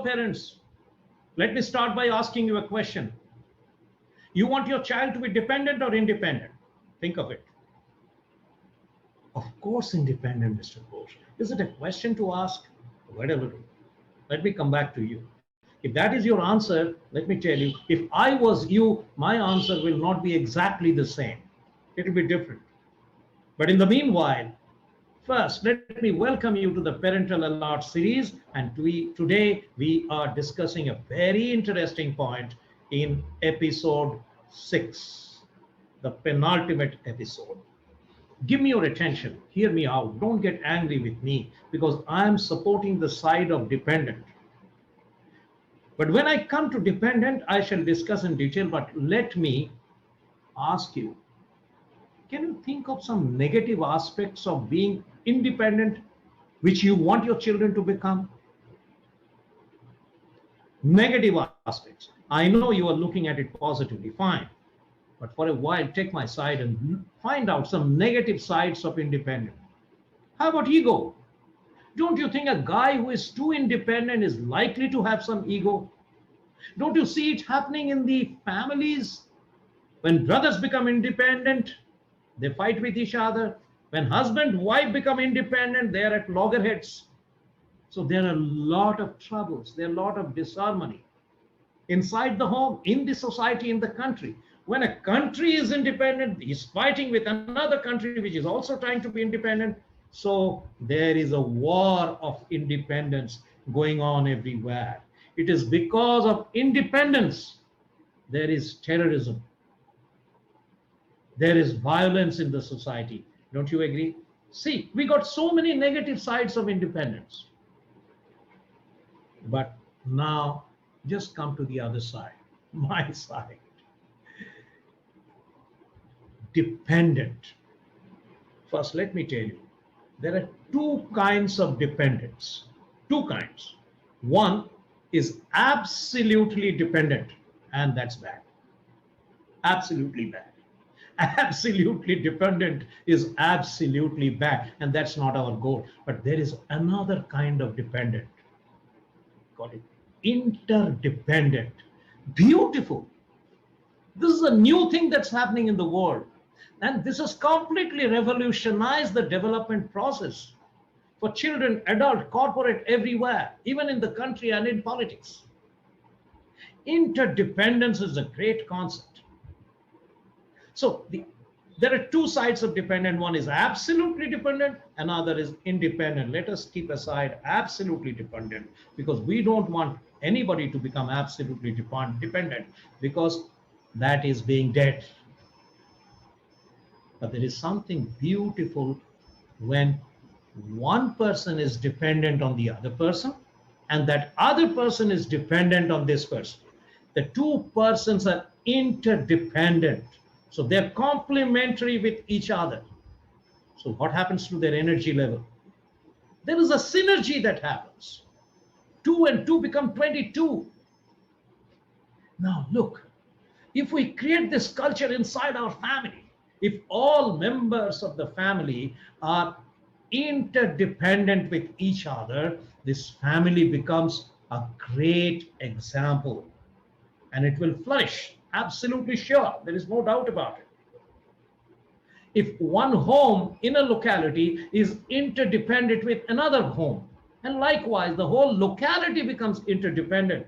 parents, let me start by asking you a question. You want your child to be dependent or independent? Think of it. Of course, independent, Mr. Ghosh. Is it a question to ask? Wait a little. Let me come back to you. If that is your answer, let me tell you, if I was you, my answer will not be exactly the same. It will be different. But in the meanwhile, first, let me welcome you to the Parental Alert series. And today we are discussing a very interesting point in episode 6, the penultimate episode. Give me your attention. Hear me out. Don't get angry with me because I am supporting the side of dependent. But when I come to dependent, I shall discuss in detail. But let me ask you, can you think of some negative aspects of being independent which you want your children to become? Negative aspects. I know you are looking at it positively, fine. But for a while, take my side and find out some negative sides of independence. How about ego? Don't you think a guy who is too independent is likely to have some ego? Don't you see it happening in the families? When brothers become independent, they fight with each other. When husband and wife become independent, they are at loggerheads. So there are a lot of troubles. There are a lot of disharmony inside the home, in the society, in the country. When a country is independent, he's fighting with another country which is also trying to be independent. So there is a war of independence going on everywhere. It is because of independence there is terrorism. There is violence in the society. Don't you agree? See, we got so many negative sides of independence. But now just come to the other side, my side. Dependent. First, let me tell you, there are two kinds of dependence. Two kinds. One is absolutely dependent, and that's bad. Absolutely bad. Absolutely dependent is absolutely bad, and that's not our goal. But there is another kind of dependent. Call it interdependent. Beautiful. This is a new thing that's happening in the world. And this has completely revolutionized the development process for children, adult, corporate, everywhere, even in the country and in politics. Interdependence is a great concept. So there are two sides of dependent. One is absolutely dependent, another is independent. Let us keep aside absolutely dependent because we don't want anybody to become absolutely dependent because that is being dead. But there is something beautiful when one person is dependent on the other person and that other person is dependent on this person. The two persons are interdependent. So they're complementary with each other. So what happens to their energy level? There is a synergy that happens. 2 and 2 become 22. Now look, if we create this culture inside our family, if all members of the family are interdependent with each other, this family becomes a great example and it will flourish. Absolutely sure. There is no doubt about it. If one home in a locality is interdependent with another home, and likewise the whole locality becomes interdependent,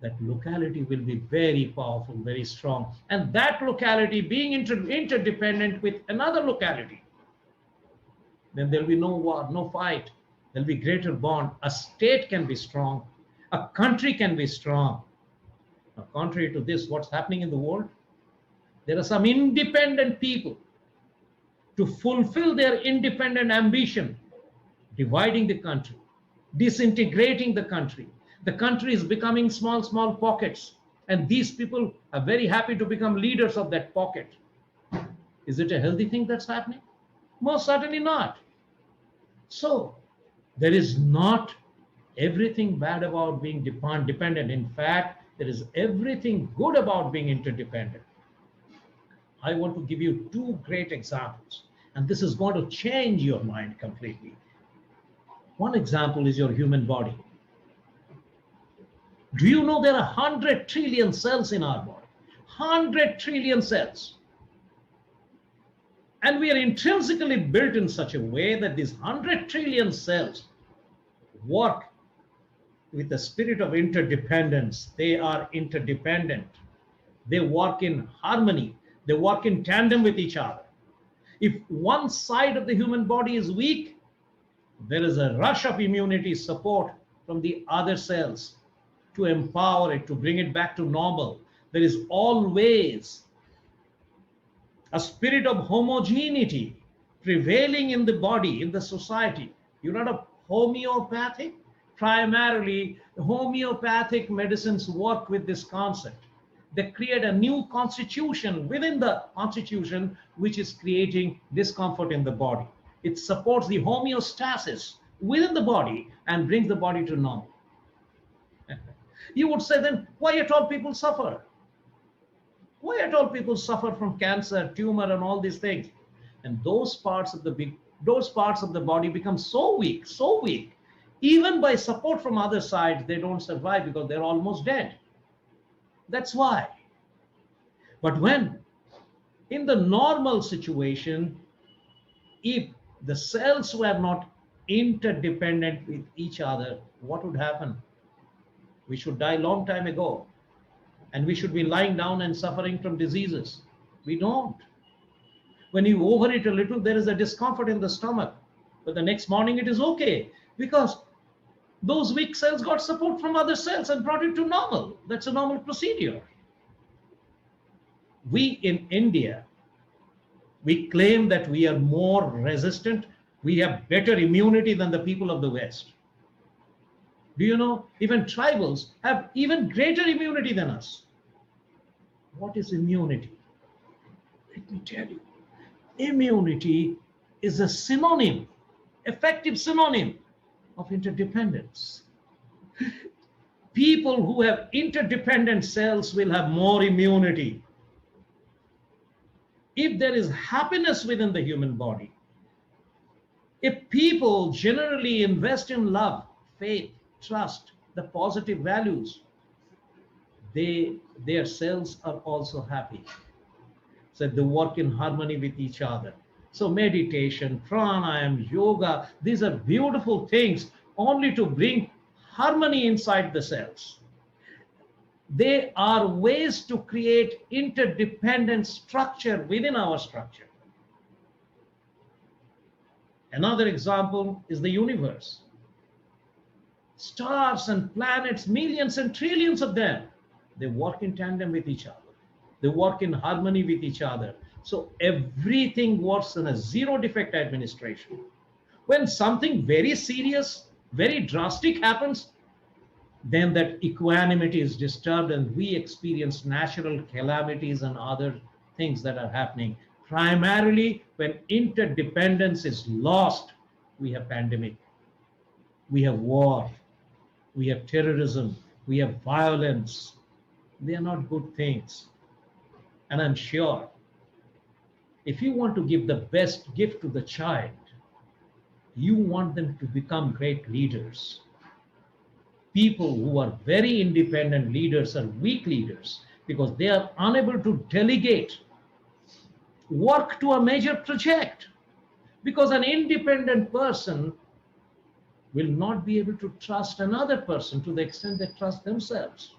that locality will be very powerful, very strong. And that locality being interdependent with another locality, then there'll be no war, no fight. There'll be greater bond. A state can be strong. A country can be strong. Now, contrary to this, what's happening in the world? There are some independent people to fulfill their independent ambition, dividing the country, disintegrating the country. The country is becoming small, small pockets. And these people are very happy to become leaders of that pocket. Is it a healthy thing that's happening? Most certainly not. So there is not everything bad about being dependent. In fact, there is everything good about being interdependent. I want to give you two great examples, and this is going to change your mind completely. One example is your human body. Do you know there are 100 trillion cells in our body? 100 trillion cells. And we are intrinsically built in such a way that these 100 trillion cells work with the spirit of interdependence. They are interdependent. They work in harmony. They work in tandem with each other. If one side of the human body is weak, there is a rush of immunity support from the other cells to empower it, to bring it back to normal. There is always a spirit of homogeneity prevailing in the body, in the society. You're not a homeopathic? Primarily, homeopathic medicines work with this concept. They create a new constitution within the constitution, which is creating discomfort in the body. It supports the homeostasis within the body and brings the body to normal. You would say then, why at all people suffer? Why at all people suffer from cancer, tumor, and all these things? And those parts of the body become so weak, so weak. Even by support from other sides, they don't survive because they're almost dead. That's why. But when in the normal situation, if the cells were not interdependent with each other, what would happen? We should die long time ago. And we should be lying down and suffering from diseases. We don't. When you overeat a little, there is a discomfort in the stomach. But the next morning it is okay because those weak cells got support from other cells and brought it to normal. That's a normal procedure. We in India, we claim that we are more resistant. We have better immunity than the people of the West. Do you know, even tribals have even greater immunity than us. What is immunity? Let me tell you. Immunity is a synonym, effective synonym of interdependence. People who have interdependent cells will have more immunity. If there is happiness within the human body, if people generally invest in love, faith, trust, the positive values, their cells are also happy. So they work in harmony with each other. So meditation, pranayama, yoga, these are beautiful things only to bring harmony inside the cells. They are ways to create interdependent structure within our structure. Another example is the universe. Stars and planets, millions and trillions of them, they work in tandem with each other. They work in harmony with each other. So everything works in a zero defect administration. When something very serious, very drastic happens, then that equanimity is disturbed and we experience natural calamities and other things that are happening. Primarily, when interdependence is lost, we have pandemic, we have war, we have terrorism, we have violence. They are not good things. And I'm sure if you want to give the best gift to the child, you want them to become great leaders. People who are very independent leaders are weak leaders because they are unable to delegate work to a major project. Because an independent person will not be able to trust another person to the extent they trust themselves.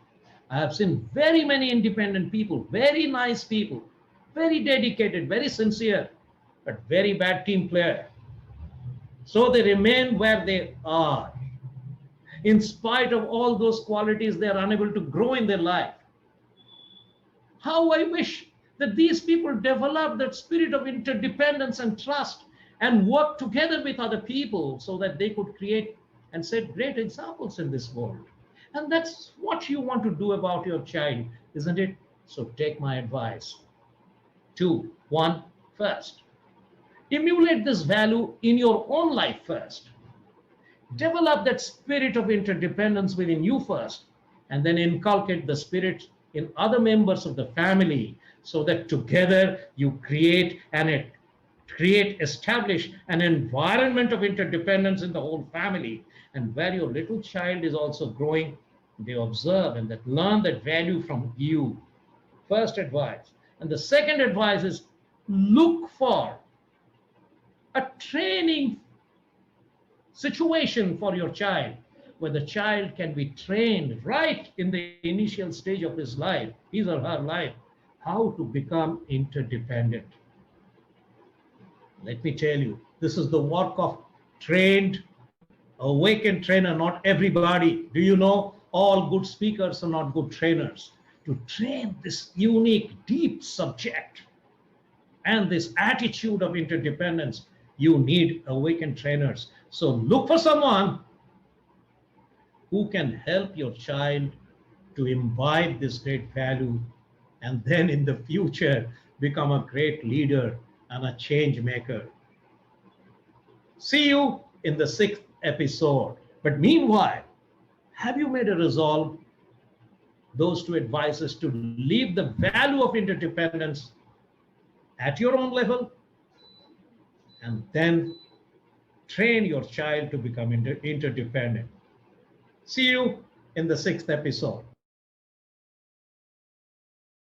I have seen very many independent people, very nice people, very dedicated, very sincere, but very bad team player. So they remain where they are. In spite of all those qualities, they are unable to grow in their life. How I wish that these people develop that spirit of interdependence and trust and work together with other people so that they could create and set great examples in this world. And that's what you want to do about your child, isn't it? So take my advice. 2, 1, first. Emulate this value in your own life first. Develop that spirit of interdependence within you first, and then inculcate the spirit in other members of the family so that together you establish an environment of interdependence in the whole family, and where your little child is also growing They observe and that learn that value from you. First advice. And the second advice is look for a training situation for your child where the child can be trained right in the initial stage of his life, his or her life, how to become interdependent. Let me tell you, this is the work of trained, awakened trainer, not everybody. Do you know all good speakers are not good trainers? To train this unique, deep subject and this attitude of interdependence, you need awakened trainers. So look for someone who can help your child to imbibe this great value and then in the future become a great leader and a change maker. See you in the sixth episode. But meanwhile, have you made a resolve, those two advices, to leave the value of interdependence at your own level and then train your child to become interdependent? See you in the sixth episode.